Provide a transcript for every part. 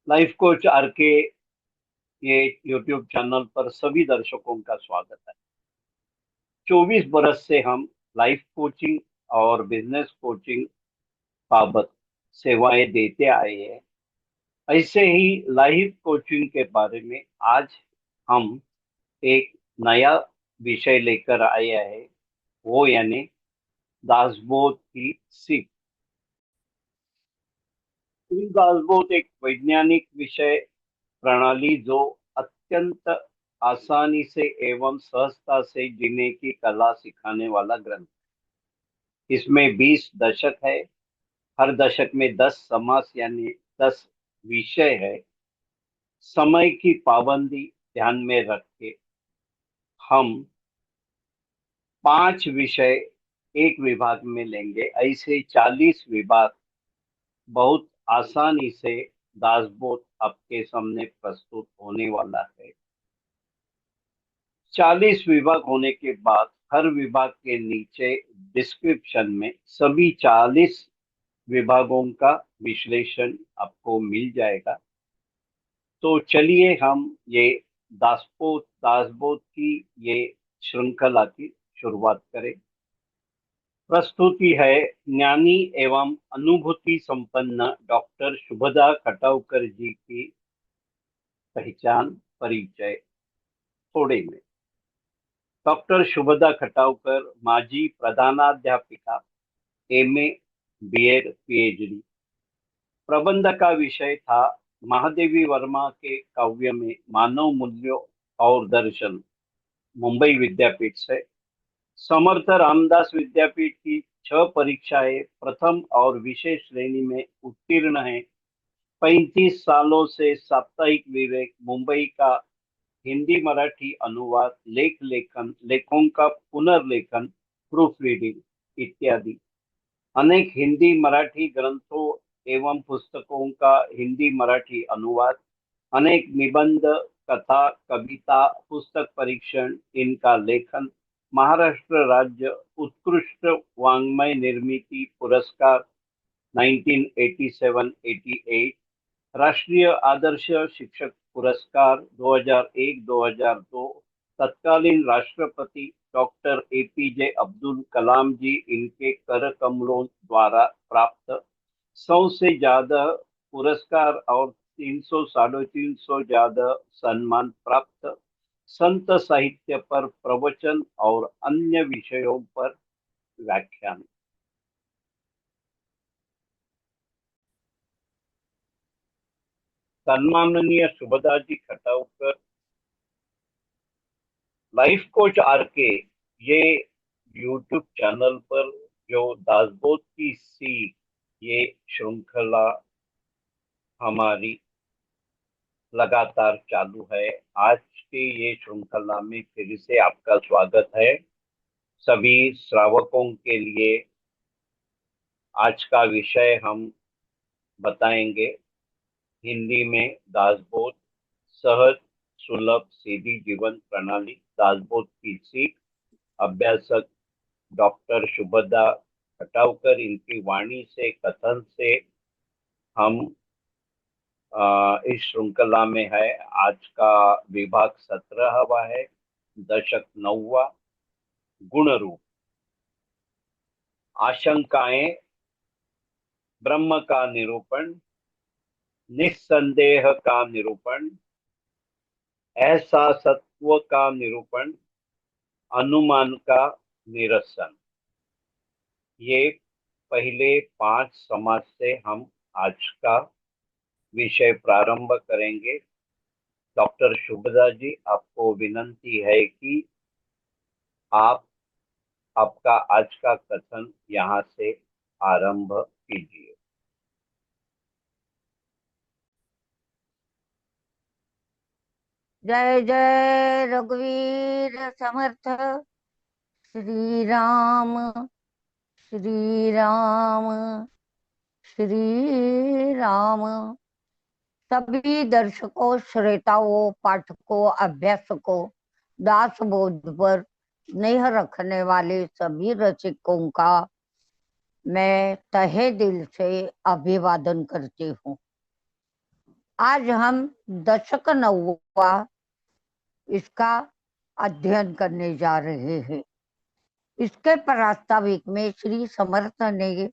Life coach are के ये YouTube channel पर सभी दर्शकों का स्वागत है। 24 बरस से हम लाइफ कोचिंग और बिजनेस कोचिंग बाबत सेवाएं देते आए हैं। ऐसे ही लाइफ कोचिंग के बारे में आज हम एक नया विषय लेकर आए हैं, वो यानी दासबोध की सीख। दासबोध एक वैज्ञानिक विषय प्रणाली जो अत्यंत आसानी से एवं सहजता से जीने की कला सिखाने वाला ग्रंथ। इसमें 20 दशक है। हर दशक में 10 समास यानी 10 विषय है। समय की पाबंदी ध्यान में रख के हम 5 विषय एक विभाग में लेंगे। ऐसे 40 विभाग बहुत आसानी से दासबोध आपके सामने प्रस्तुत होने वाला है। 40 विभाग होने के बाद हर विभाग के नीचे डिस्क्रिप्शन में सभी 40 विभागों का विश्लेषण आपको मिल जाएगा। तो चलिए हम ये दासबोध दासबोध की ये श्रृंखला की शुरुआत करें। प्रस्तुति है ज्ञानी एवं अनुभूति संपन्न डॉक्टर शुभदा खटावकर जी की पहचान परिचय। थोड़े में डॉक्टर शुभदा खटावकर माजी प्रधानाध्यापिका, एमए, बीएड, पीएचडी। प्रबंध का विषय था महादेवी वर्मा के काव्य में मानव मूल्यों और दर्शन, मुंबई विद्यापीठ से। समर्थ रामदास विद्यापीठ की 6 परीक्षाएं प्रथम और विशेष श्रेणी में उत्तीर्ण है। 35 सालों से साप्ताहिक विवेक, मुंबई का हिंदी मराठी अनुवाद, लेखों का पुनर्लेखन, प्रूफ रीडिंग इत्यादि। अनेक हिंदी मराठी ग्रंथों एवं पुस्तकों का हिंदी मराठी अनुवाद, अनेक निबंध, कथा, कविता, पुस्तक परीक्षण, इनका लेखन, महाराष्ट्र राज्य उत्कृष्ट वाङ्मय निर्मिती पुरस्कार 1987-88, राष्ट्रीय आदर्श शिक्षक पुरस्कार 2001-2002, तत्कालीन राष्ट्रपति डॉक्टर एपीजे अब्दुल कलाम जी इनके कर कमलों द्वारा प्राप्त 100 से ज्यादा पुरस्कार और 300 साढ़े 300 ज्यादा सम्मान प्राप्त, संत साहित्य पर प्रवचन और अन्य विषयों पर व्याख्यान। सम्माननीय शुभदा जी खटावकर, लाइफ कोच आर के ये यूट्यूब चैनल पर जो दासबोध की सीख ये श्रृंखला हमारी लगातार चालू है। आज के ये श्रृंखला में फिर से आपका स्वागत है। सभी श्रावकों के लिए आज का विषय हम बताएंगे। हिंदी में दासबोध, सहज सुलभ सीधी जीवन प्रणाली, दासबोध की सीख। अभ्यासक डॉक्टर शुभदा खटावकर, इनकी वाणी से कथन से हम इस श्रृंखला में है। आज का विभाग 17वां है, दशक 9वां, गुण रूप। आशंकाएं, ब्रह्म का निरूपण, निस्संदेह का निरूपण, एहसासत्व का निरूपण, अनुमान का निरसन। ये पहले 5 समाज से हम आज का विषय प्रारंभ करेंगे। डॉक्टर शुभदा जी, आपको विनंती है कि आप आपका आज का कथन यहाँ से आरंभ कीजिए। जय जय रघुवीर समर्थ। श्री राम श्री राम श्री राम। सभी दर्शकों, श्रोताओं, पाठकों, अभ्यासकों, दासबोध पर स्नेह रखने वाले सभी रसिकों का मैं तहे दिल से अभिवादन करती हूँ। आज हम दशक नौवा इसका अध्ययन करने जा रहे हैं। इसके प्रास्ताविक में श्री समर्थ ने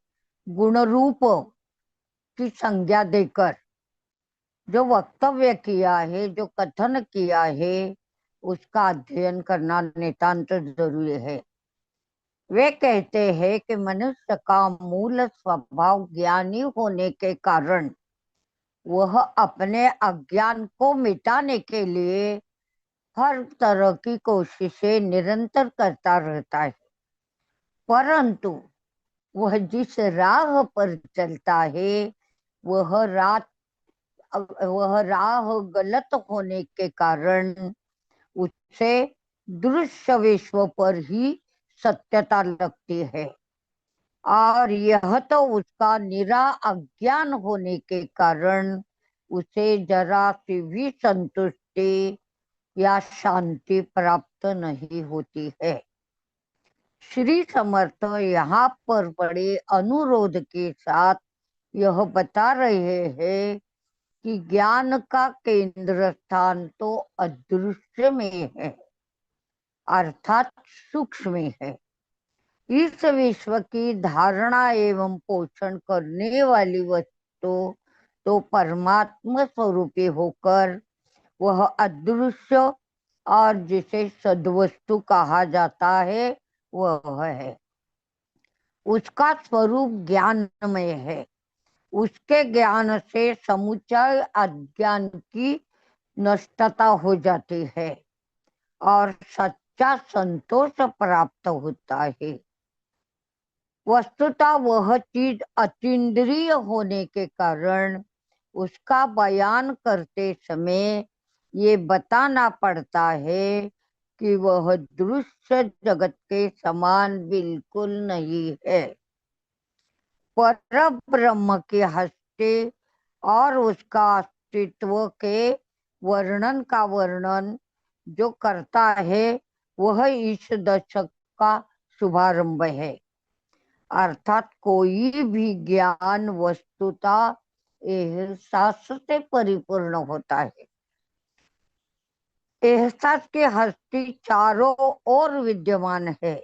गुण रूप की संज्ञा देकर जो वक्तव्य किया है, जो कथन किया है, उसका अध्ययन करना नितांत जरूरी है। वे कहते हैं कि मनुष्य का मूल स्वभाव ज्ञानी होने के कारण वह अपने अज्ञान को मिटाने के लिए हर तरह की कोशिशें निरंतर करता रहता है, परंतु वह जिस राह पर चलता है वह राह गलत होने के कारण उसे दृश्य विश्व पर ही सत्यता लगती है, और यह तो उसका निरा अज्ञान होने के कारण उसे जरा सी भी संतुष्टि या शांति प्राप्त नहीं होती है। श्री समर्थ यहाँ पर बड़े अनुरोध के साथ यह बता रहे हैं कि ज्ञान का केंद्र स्थान तो अदृश्य में है, अर्थात सूक्ष्म में है। इस विश्व की धारणा एवं पोषण करने वाली वस्तु तो परमात्मा स्वरूपी होकर वह अदृश्य और जिसे सद्वस्तु कहा जाता है वह है। उसका स्वरूप ज्ञानमय है। उसके ज्ञान से समुचय अज्ञान की नष्टता हो जाती है और सच्चा संतोष प्राप्त होता है। वस्तुतः वह चीज अतीन्द्रिय होने के कारण उसका बयान करते समय ये बताना पड़ता है कि वह दृश्य जगत के समान बिल्कुल नहीं है। पर ब्रह्म की हस्ती और उसका अस्तित्व के वर्णन का वर्णन जो करता है वह इस दशक का शुभारंभ है। अर्थात कोई भी ज्ञान वस्तुतः एहसास से परिपूर्ण होता है। एहसास की हस्ती चारों ओर विद्यमान है।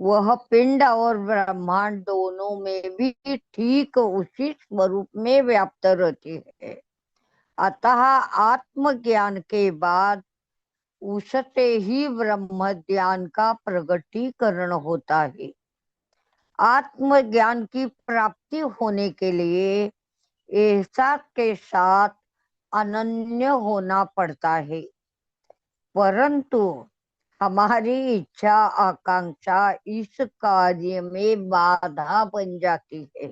वह पिंड और ब्रह्मांड दोनों में भी ठीक उसी स्वरूप में व्याप्त रहती है। अतः आत्मज्ञान के बाद उससे ही ब्रह्म ज्ञान का प्रगटीकरण होता है। आत्मज्ञान की प्राप्ति होने के लिए एहसास के साथ अनन्य होना पड़ता है, परंतु हमारी इच्छा आकांक्षा इस कार्य में बाधा बन जाती है।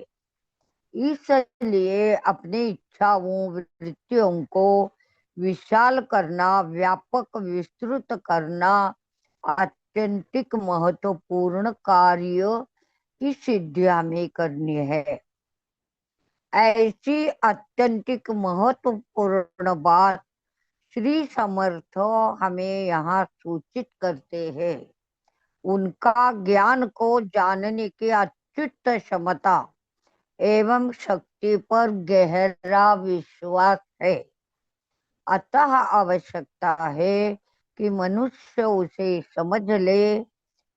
इसलिए अपनी इच्छाओं वृत्तियों को विशाल करना, व्यापक विस्तृत करना अत्यंतिक महत्वपूर्ण कार्य की सिद्धि हमें करनी है। ऐसी अत्यंतिक महत्वपूर्ण बात श्री समर्थ हमें यहाँ सूचित करते हैं। उनका ज्ञान को जानने की अच्युत क्षमता एवं शक्ति पर गहरा विश्वास है। अतः आवश्यकता है कि मनुष्य उसे समझ ले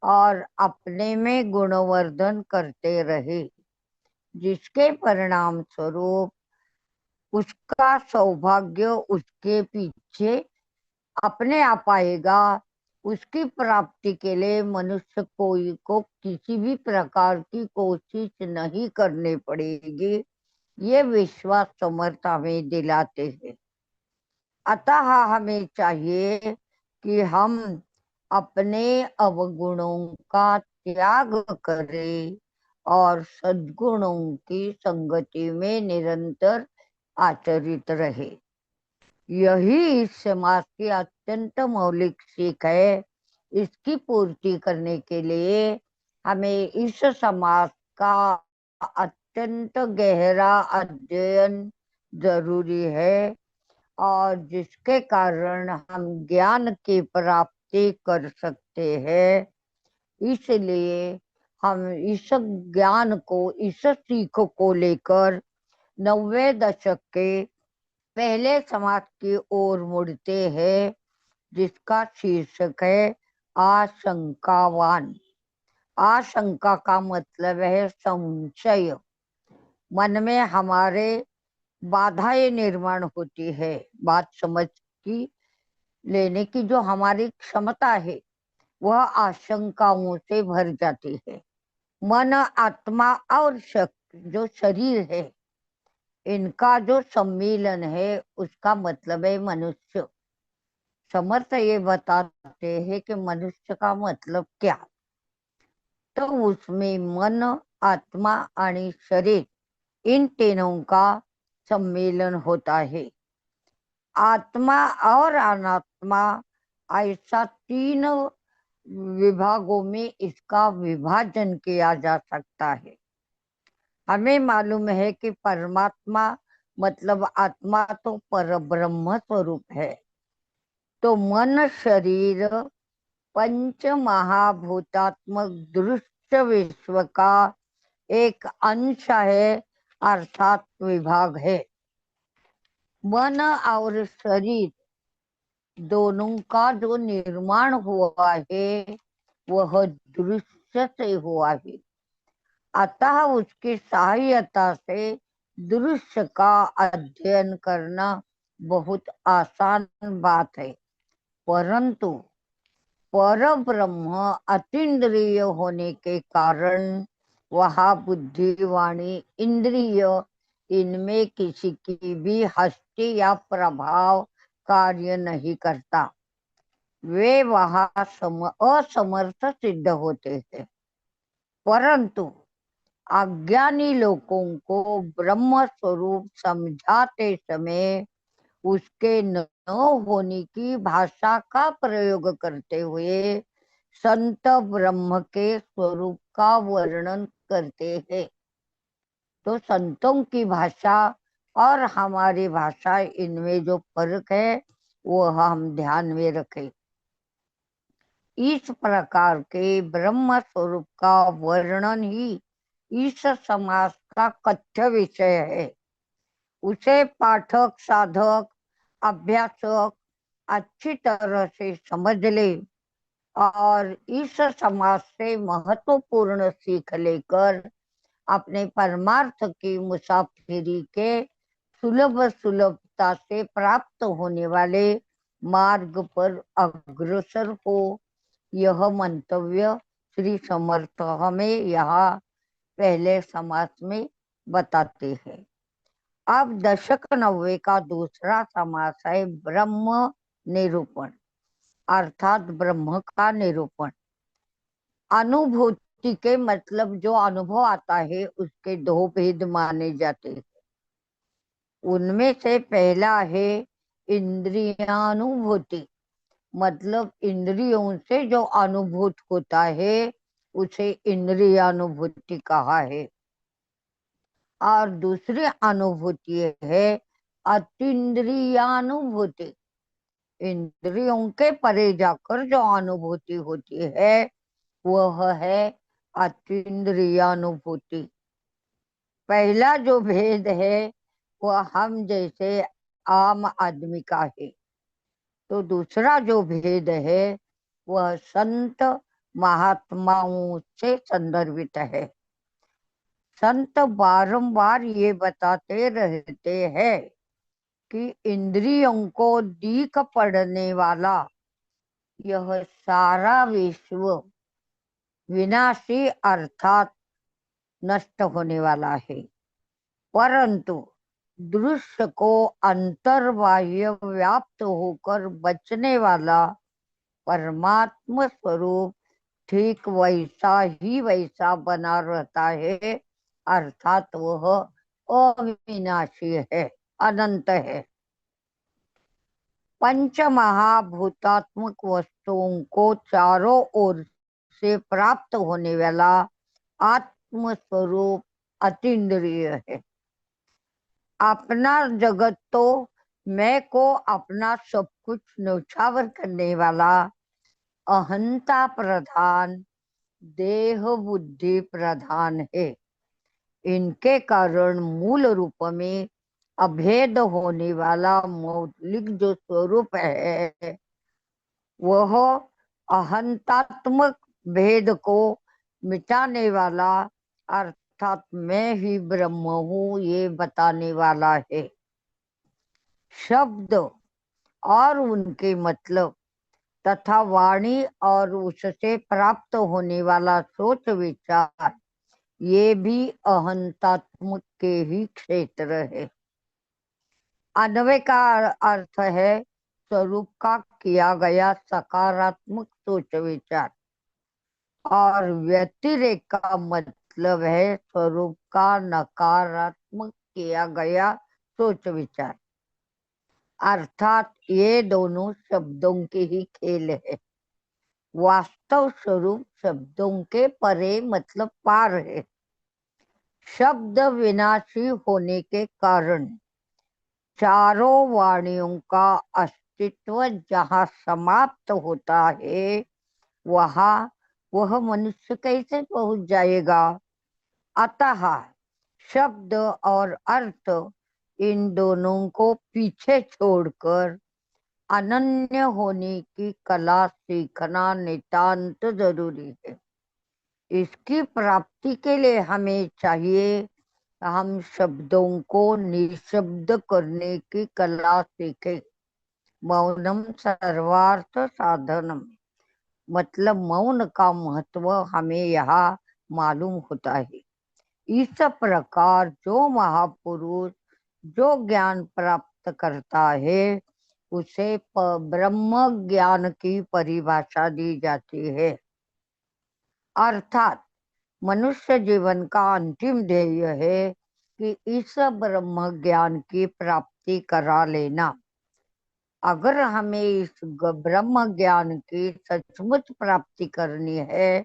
और अपने में गुणवर्धन करते रहे, जिसके परिणाम स्वरूप उसका सौभाग्य उसके पीछे अपने आप आएगा। उसकी प्राप्ति के लिए मनुष्य को किसी भी प्रकार की कोशिश नहीं करनी पड़ेगी, ये विश्वास समर्थ हमें दिलाते हैं। अतः हमें चाहिए कि हम अपने अवगुणों का त्याग करें और सद्गुणों की संगति में निरंतर आचरित रहे। यही इस समाज की अत्यंत मौलिक सीख है। इसकी पूर्ति करने के लिए हमें इस समाज का अत्यंत गहरा अध्ययन जरूरी है, और जिसके कारण हम ज्ञान की प्राप्ति कर सकते हैं। इसलिए हम इस ज्ञान को, इस सीख को लेकर 90 दशक के पहले समास की ओर मुड़ते हैं, जिसका शीर्षक है आशंकावान। आशंका का मतलब है संशय। मन में हमारे बाधाएं निर्माण होती है, बात समझ की लेने की जो हमारी क्षमता है वह आशंकाओं से भर जाती है। मन, आत्मा और शक्ति जो शरीर है, इनका जो सम्मिलन है उसका मतलब है मनुष्य। समर्थ ये बताते हैं कि मनुष्य का मतलब क्या। तो उसमें मन, आत्मा और शरीर, इन तीनों का सम्मेलन होता है। आत्मा और अनात्मा, ऐसा तीन विभागों में इसका विभाजन किया जा सकता है। हमें मालूम है कि परमात्मा मतलब आत्मा तो परब्रह्म स्वरूप है। तो मन, शरीर पंच महाभूतात्मक दृश्य विश्व का एक अंश है, अर्थात विभाग है। मन और शरीर दोनों का जो निर्माण हुआ है वह दृश्य से हुआ है। अतः उसकी सहायता से दृश्य का अध्ययन करना बहुत आसान बात है। परंतु पर ब्रह्म अतीन्द्रिय होने के कारण वह बुद्धि, वाणी, इंद्रिय, इनमें किसी की भी हस्ती या प्रभाव कार्य नहीं करता। वे वहां असमर्थ सिद्ध होते हैं। परंतु अज्ञानी लोगों को ब्रह्म स्वरूप समझाते समय उसके न होने की भाषा का प्रयोग करते हुए संत ब्रह्म के स्वरूप का वर्णन करते हैं। तो संतों की भाषा और हमारी भाषा, इनमें जो फर्क है वो हम ध्यान में रखें। इस प्रकार के ब्रह्म स्वरूप का वर्णन ही इस समास का कथ्य विषय है। उसे पाठक, साधक, अभ्यासक अच्छी तरह से समझ ले और इस समाज से महत्वपूर्ण सीख लेकर अपने परमार्थ की मुसाफिरी के सुलभता से प्राप्त होने वाले मार्ग पर अग्रसर हो। यह मंतव्य श्री समर्थ हमें यहाँ पहले समास में बताते हैं। अब दशक 90 का दूसरा समास है ब्रह्म निरूपण, अर्थात ब्रह्म का निरूपण। अनुभूति के मतलब जो अनुभव आता है उसके दो भेद माने जाते हैं। उनमें से पहला है इंद्रियानुभूति, मतलब इंद्रियों से जो अनुभूत होता है उसे इंद्रियानुभूति कहा है। और दूसरी अनुभूति है अतीन्द्रियानुभूति। इंद्रियों के परे जाकर जो अनुभूति होती है वह है अतीन्द्रियानुभूति। पहला जो भेद है वह हम जैसे आम आदमी का है। तो दूसरा जो भेद है वह संत महात्माओं से संदर्भित है। संत बारंबार ये बताते रहते हैं कि इंद्रियों को दीख पड़ने वाला यह सारा विश्व विनाशी अर्थात नष्ट होने वाला है। परंतु दृश्य को अंतर्बाह्य व्याप्त होकर बचने वाला परमात्म स्वरूप ठीक वैसा ही वैसा बना रहता है, अर्थात वह अविनाशी है, अनंत है। पंच महाभूतात्मक वस्तुओं को चारों ओर से प्राप्त होने वाला आत्म स्वरूप अतीन्द्रिय है। अपना जगत तो मैं को अपना सब कुछ न्यौछावर करने वाला अहंता प्रधान देह बुद्धि प्रधान है। इनके कारण मूल रूप में अभेद होने वाला मौलिक जो स्वरूप है वह अहंतात्मक भेद को मिटाने वाला, अर्थात मैं ही ब्रह्म हूँ, ये बताने वाला है। शब्द और उनके मतलब तथा वाणी और उससे प्राप्त होने वाला सोच विचार, ये भी अहंतात्मक के ही क्षेत्र है। अन्वय का अर्थ है स्वरूप का किया गया सकारात्मक सोच विचार, और व्यतिरेक का मतलब है स्वरूप का नकारात्मक किया गया सोच विचार। अर्थात ये दोनों शब्दों के ही खेल है। वास्तव स्वरूप शब्दों के परे मतलब पार है। शब्द विनाशी होने के कारण चारों वाणियों का अस्तित्व जहाँ समाप्त होता है वहाँ वह मनुष्य कैसे पहुंच जाएगा। अतः शब्द और अर्थ, इन दोनों को पीछे छोड़कर अनन्य होने की कला सीखना नितांत जरूरी है। इसकी प्राप्ति के लिए हमें चाहिए हम शब्दों को निशब्द करने की कला सीखें। मौनम सर्वार्थ साधनम, मतलब मौन का महत्व हमें यहाँ मालूम होता है। इस प्रकार जो महापुरुष जो ज्ञान प्राप्त करता है उसे ब्रह्म ज्ञान की परिभाषा दी जाती है। अर्थात मनुष्य जीवन का अंतिम ध्येय है कि इस ब्रह्म ज्ञान की प्राप्ति करा लेना। अगर हमें इस ब्रह्म ज्ञान की सचमुच प्राप्ति करनी है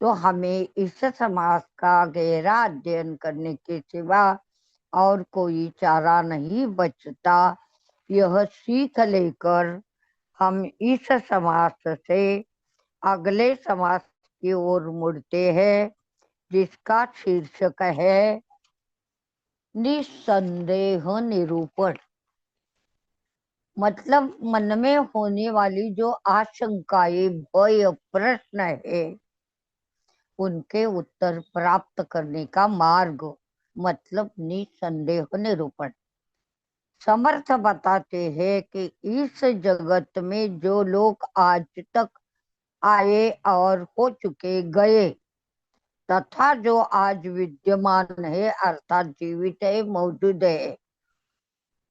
तो हमें इस समाज का गहरा अध्ययन करने के सिवा और कोई चारा नहीं बचता। यह सीख लेकर हम इस समाज से अगले समाज की ओर मुड़ते हैं, जिसका शीर्षक है निसंदेह निरूपण। मतलब मन में होने वाली जो आशंकाएं, भय, प्रश्न है उनके उत्तर प्राप्त करने का मार्ग, मतलब निसंदेह निरूपण। समर्थ बताते हैं कि इस जगत में जो लोग आज तक आए और हो चुके गए तथा जो आज विद्यमान है अर्थात जीवित है, मौजूद है,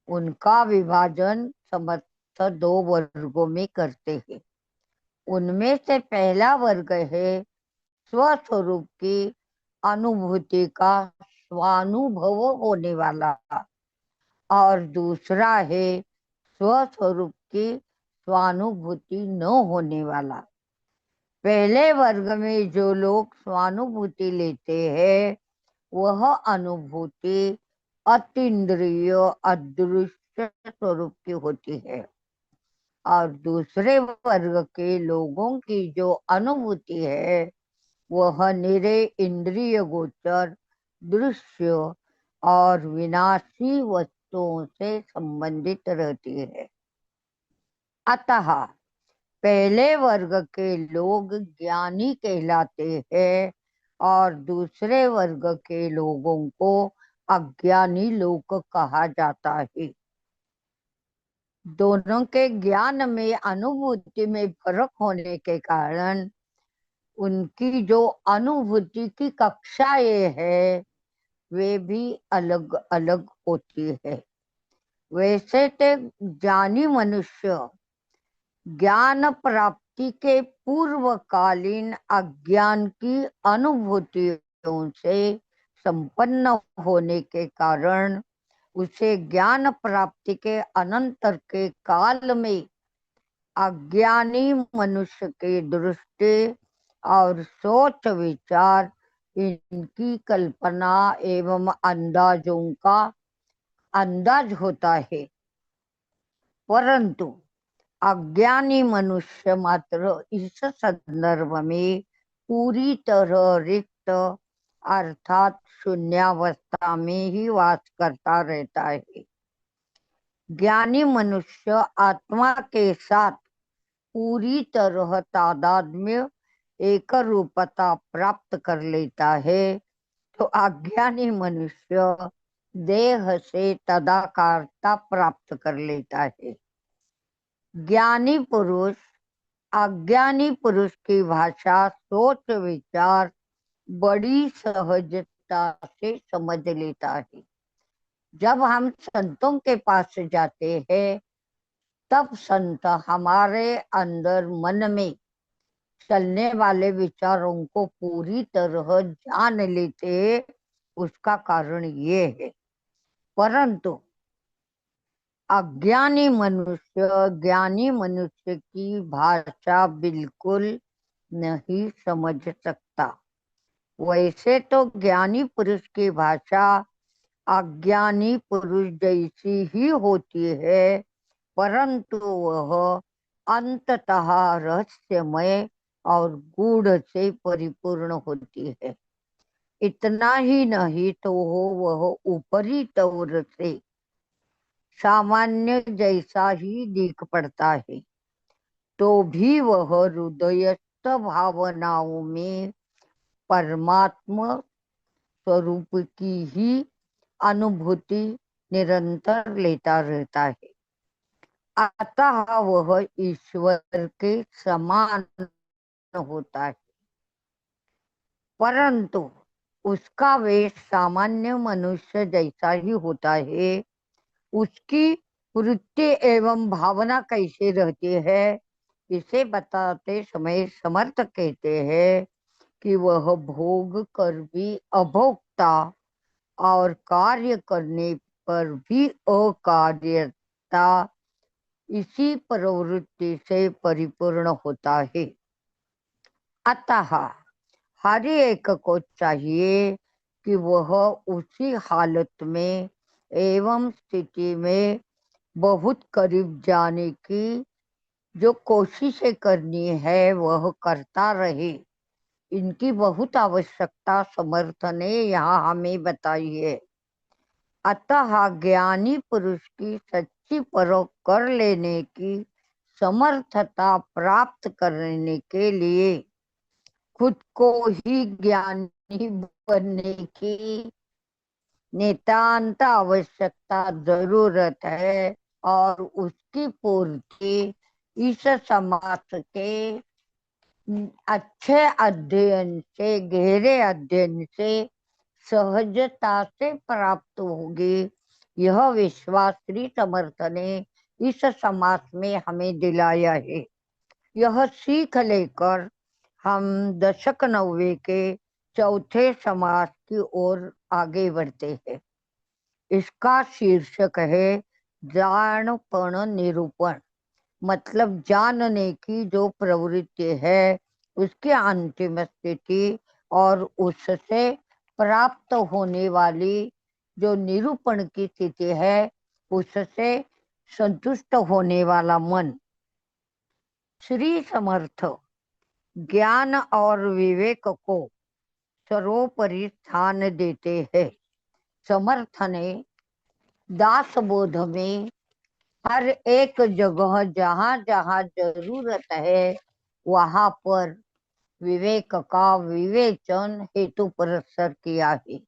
उनका विभाजन समर्थ दो वर्गों में करते हैं। उनमें से पहला वर्ग है स्वस्वरूप की अनुभूति का स्वानुभव होने वाला, और दूसरा है स्वस्वरूप की स्वानुभूति न होने वाला। पहले वर्ग में जो लोग स्वानुभूति लेते हैं वह अनुभूति अतीन्द्रिय अदृश्य स्वरूप की होती है, और दूसरे वर्ग के लोगों की जो अनुभूति है वह निरे इंद्रिय गोचर दृश्य और विनाशी वस्तुओं से संबंधित रहती है। अतः पहले वर्ग के लोग ज्ञानी कहलाते हैं और दूसरे वर्ग के लोगों को अज्ञानी लोग कहा जाता है। दोनों के ज्ञान में, अनुभूति में फर्क होने के कारण उनकी जो अनुभूति की कक्षाएं है वे भी अलग अलग होती है। वैसे तो ज्ञानी मनुष्य ज्ञान प्राप्ति के पूर्वकालीन अज्ञान की अनुभूतियों से संपन्न होने के कारण उसे ज्ञान प्राप्ति के अनंतर के काल में अज्ञानी मनुष्य की दृष्टि और सोच विचार, इनकी कल्पना एवं अंदाजों का अंदाज होता है। परंतु अज्ञानी मनुष्य मात्र इस संदर्भ में पूरी तरह रिक्त अर्थात शून्यावस्था में ही वास करता रहता है। ज्ञानी मनुष्य आत्मा के साथ पूरी तरह तादात्म्य एक रूपता प्राप्त कर लेता है, तो अज्ञानी मनुष्य देह से तदाकारता प्राप्त कर लेता है। ज्ञानी पुरुष अज्ञानी पुरुष की भाषा, सोच विचार बड़ी सहजता से समझ लेता है। जब हम संतों के पास जाते हैं, तब संत हमारे अंदर मन में चलने वाले विचारों को पूरी तरह जान लेते। उसका कारण ये है। परंतु अज्ञानी मनुष्य ज्ञानी मनुष्य की भाषा बिल्कुल नहीं समझ सकता। वैसे तो ज्ञानी पुरुष की भाषा अज्ञानी पुरुष जैसी ही होती है, परंतु वह अंततः रहस्यमय और गूढ़ से परिपूर्ण होती है। इतना ही नहीं तो वह ऊपरी तौर से सामान्य जैसा ही दिख पड़ता है, तो भी वह हृदयस्थ भावनाओं में परमात्मा स्वरूप की ही अनुभूति निरंतर लेता रहता है। अतः वह ईश्वर के समान होता है। परंतु उसका वेश सामान्य मनुष्य जैसा ही होता है। उसकी वृत्ति एवं भावना कैसे रहती है, इसे बताते समय समर्थ कहते हैं कि वह भोग कर भी अभोक्ता और कार्य करने पर भी अकार्यता, इसी प्रवृत्ति से परिपूर्ण होता है। अतः हर एक को चाहिए कि वह उसी हालत में एवं स्थिति में बहुत करीब जाने की जो कोशिशें करनी है वह करता रहे। इनकी बहुत आवश्यकता समर्थ ने यहाँ हमें बताई है। अतः ज्ञानी पुरुष की सच्ची परख कर लेने की समर्थता प्राप्त करने के लिए खुद को ही ज्ञानी बनने की नितांत आवश्यकता जरूरत है, और उसकी पूर्ति इस समाज के अच्छे अध्ययन से, गहरे अध्ययन से सहजता से प्राप्त होगी। यह विश्वास श्री समर्थ ने इस समाज में हमें दिलाया है। यह सीख लेकर हम दशक नौवे के चौथे समास की ओर आगे बढ़ते हैं। इसका शीर्षक है जाणपण निरूपण। मतलब जानने की जो प्रवृत्ति है उसकी अंतिम स्थिति और उससे प्राप्त होने वाली जो निरूपण की स्थिति है, उससे संतुष्ट होने वाला मन। श्री समर्थ ज्ञान और विवेक को सर्वोपरि स्थान देते हैं। समर्थ ने दास बोध में हर एक जगह जहाँ जहाँ जरूरत है वहां पर विवेक का विवेचन हेतु पुरस्कार किया है।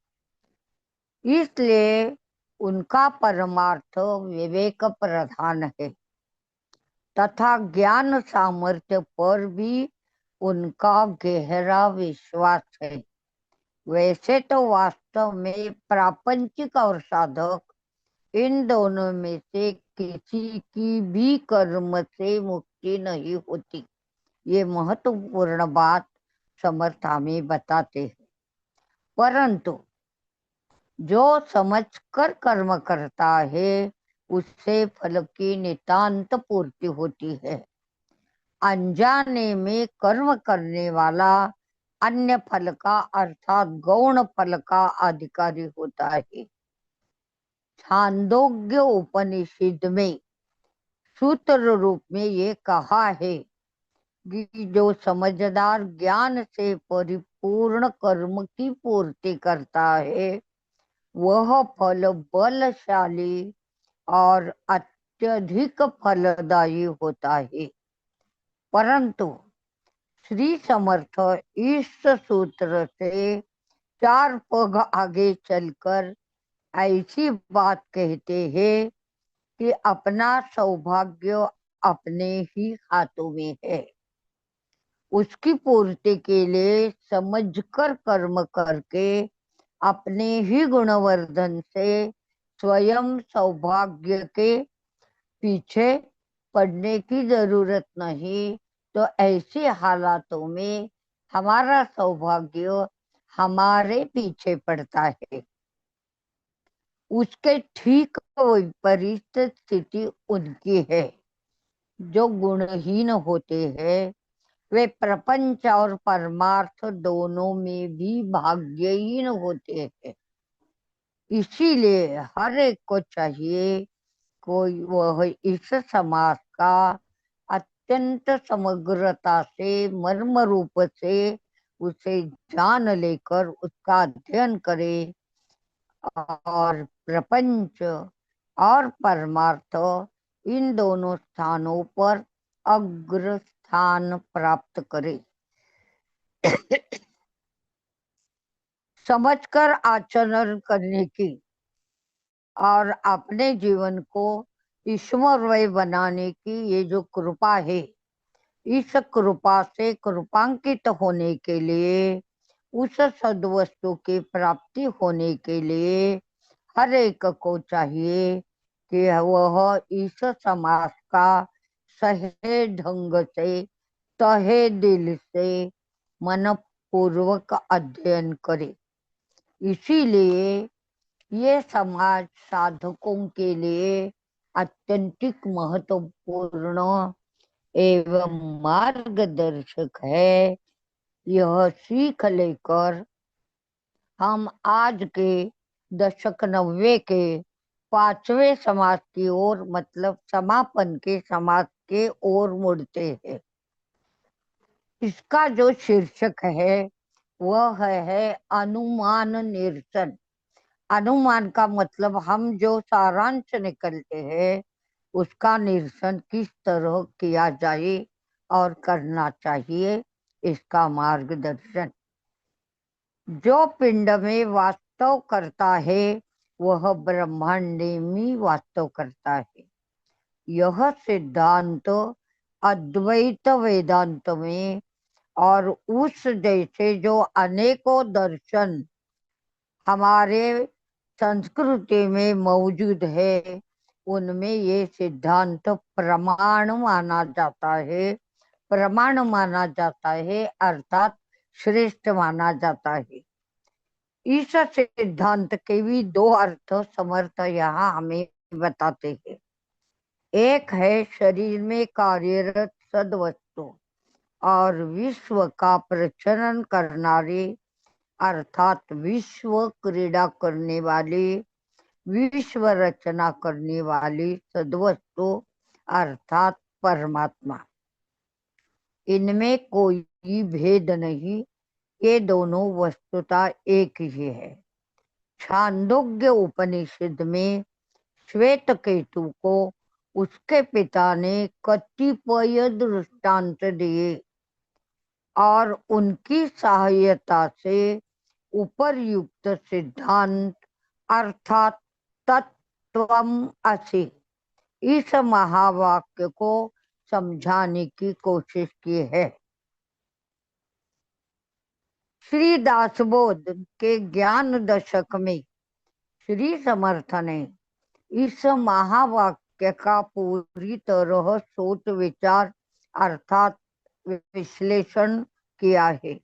इसलिए उनका परमार्थ विवेक प्रधान है तथा ज्ञान सामर्थ्य पर भी उनका गहरा विश्वास है। वैसे तो वास्तव में प्रापंचिक और साधक इन दोनों में से किसी की भी कर्म से मुक्ति नहीं होती। ये महत्वपूर्ण बात समर्थ हमें बताते हैं। परंतु जो समझकर कर्म करता है उससे फल की नितांत पूर्ति होती है। अनजाने में कर्म करने वाला अन्य फल का अर्थात गौण फल का अधिकारी होता है। छांदोग्य उपनिषद में सूत्र रूप में ये कहा है कि जो समझदार ज्ञान से परिपूर्ण कर्म की पूर्ति करता है वह फल बलशाली और अत्यधिक फलदायी होता है। परंतु श्री समर्थ इस सूत्र से 4 पग आगे चलकर ऐसी बात कहते हैं कि अपना सौभाग्य अपने ही हाथों में है। उसकी पूर्ति के लिए समझकर कर्म करके अपने ही गुणवर्धन से स्वयं सौभाग्य के पीछे पड़ने की जरूरत नहीं। तो ऐसे हालातों में हमारा सौभाग्य हमारे पीछे पड़ता है। उसके ठीक विपरीत स्थिति उनकी है। जो गुणहीन होते हैं वे प्रपंच और परमार्थ दोनों में भी भाग्यहीन होते हैं। इसीलिए हर एक को चाहिए कोई वह इस समाज का अत्यंत समग्रता से मर्म रूप से उसे जान लेकर उसका अध्ययन करे और प्रपंच और परमार्थ इन दोनों स्थानों पर अग्र स्थान प्राप्त करे। समझकर आचरण करने की और अपने जीवन को ईश्वरमय बनाने की ये जो कृपा है, इस कृपा से कृपांकित होने के लिए, उस सद्वस्तु की प्राप्ति होने के लिए हर एक को चाहिए कि वह इस समाज का सहे ढंग से, तहे दिल से, मन पूर्वक अध्ययन करे। इसीलिए ये समाज साधकों के लिए अत्यंतिक महत्वपूर्ण एवं मार्गदर्शक है। यह सीख लेकर हम आज के दशक 90 के 5वें समाज की ओर, मतलब समापन के समाज के ओर मुड़ते हैं। इसका जो शीर्षक है वह है अनुमान निरसन। अनुमान का मतलब हम जो सारांश निकलते हैं उसका निरसन किस तरह किया जाए और करना चाहिए, इसका मार्गदर्शन। जो पिंड में वास्तव करता है वह ब्रह्मांड में वास्तव करता है। यह सिद्धांत अद्वैत वेदांत में और उस जैसे जो अनेकों दर्शन हमारे संस्कृति में मौजूद है उनमें ये सिद्धांत प्रमाण माना जाता है। प्रमाण माना जाता है अर्थात श्रेष्ठ माना जाता है। इस सिद्धांत के भी 2 अर्थ समर्थ यहाँ हमें बताते हैं। एक है शरीर में कार्यरत सद्वस्तु और विश्व का प्रचलन करनारी अर्थात विश्व क्रीड़ा करने वाली, विश्व रचना करने वाली सद्वस्तु अर्थात परमात्मा। इनमें कोई भेद नहीं, ये दोनों वस्तुतः एक ही है। छांदोग्य उपनिषद में श्वेत केतु को उसके पिता ने कतिपय दृष्टांत दिए और उनकी सहायता से उपरयुक्त सिद्धांत अर्थात तत्वम असि इस महावाक्य को समझाने की कोशिश की है। श्री दासबोध के ज्ञान दशक में श्री समर्थ ने इस महावाक्य का पूरी तरह सोच विचार अर्थात विश्लेषण किया है।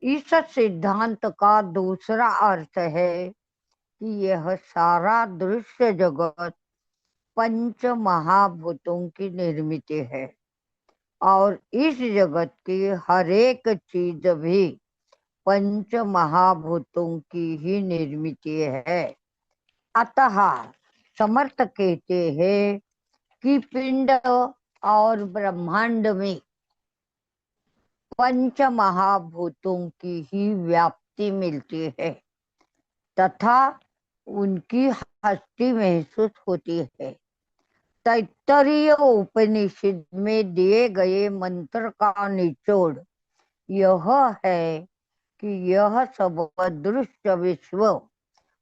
इस सिद्धांत का दूसरा अर्थ है कि यह सारा दृश्य जगत पंच महाभूतों की निर्मित है और इस जगत की हर एक चीज भी पंच महाभूतों की ही निर्मित है। अतः समर्थ कहते हैं कि पिंड और ब्रह्मांड में पंच महाभूतों की ही व्याप्ति मिलती है तथा उनकी हस्ती महसूस होती है। तैत्तरीय उपनिषद में दिए गए मंत्र का निचोड़ यह है कि यह सब दृश्य विश्व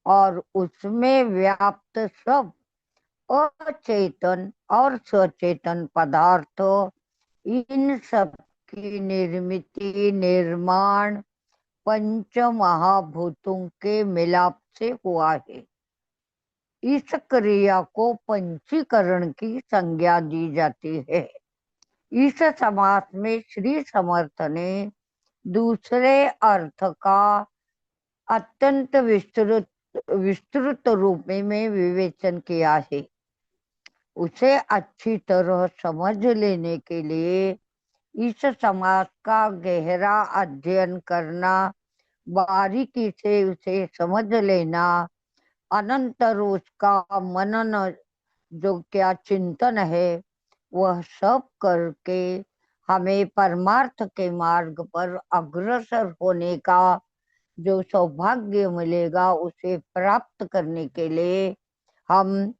और उसमें व्याप्त सब अचेतन और सचेतन पदार्थ, इन सब की निर्मिति निर्माण पंच महाभूतों के मिलाप से हुआ है। इस क्रिया को पंचीकरण की संज्ञा दी जाती है। इस समास में श्री समर्थ ने दूसरे अर्थ का अत्यंत विस्तृत विस्तृत रूप में विवेचन किया है। उसे अच्छी तरह समझ लेने के लिए इस समास का गहरा अध्ययन करना, बारीकी से उसे समझ लेना, अनंतर उसका मनन, जो क्या चिंतन है, वह सब करके हमें परमार्थ के मार्ग पर अग्रसर होने का जो सौभाग्य मिलेगा, उसे प्राप्त करने के लिए हम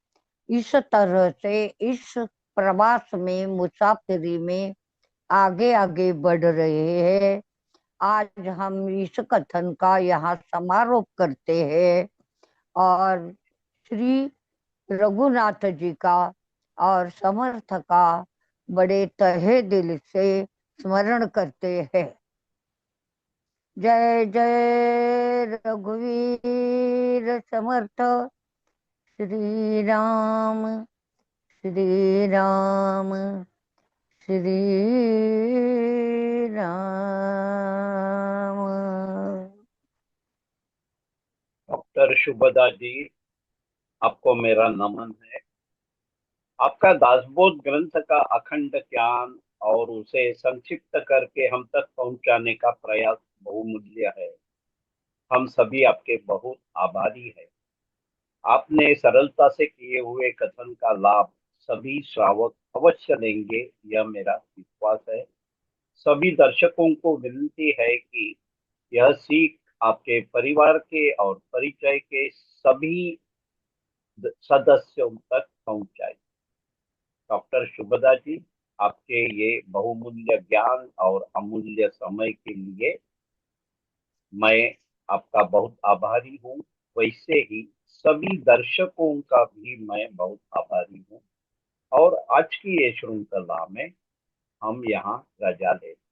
इस तरह से इस प्रवास में, मुसाफिरी में आगे आगे बढ़ रहे हैं। आज हम इस कथन का यहाँ समारोप करते हैं और श्री रघुनाथ जी का और समर्थ का बड़े तहे दिल से स्मरण करते हैं। जय जय रघुवीर समर्थ श्री राम, श्री राम, श्री राम। डॉक्टर शुभदा जी, आपको मेरा नमन है। आपका दासबोध ग्रंथ का अखंड ज्ञान और उसे संक्षिप्त करके हम तक पहुंचाने का प्रयास बहुमूल्य है। हम सभी आपके बहुत आभारी हैं। आपने सरलता से किए हुए कथन का लाभ सभी श्रावक अवश्य लेंगे, यह मेरा विश्वास है। सभी दर्शकों को विनती है कि यह सीख आपके परिवार के और परिचय के सभी सदस्यों तक पहुंचाए। डॉक्टर शुभदा जी, आपके ये बहुमूल्य ज्ञान और अमूल्य समय के लिए मैं आपका बहुत आभारी हूँ। वैसे ही सभी दर्शकों का भी मैं बहुत आभारी हूँ। और आज की ये श्रृंखला में हम यहाँ रजा लेते हैं।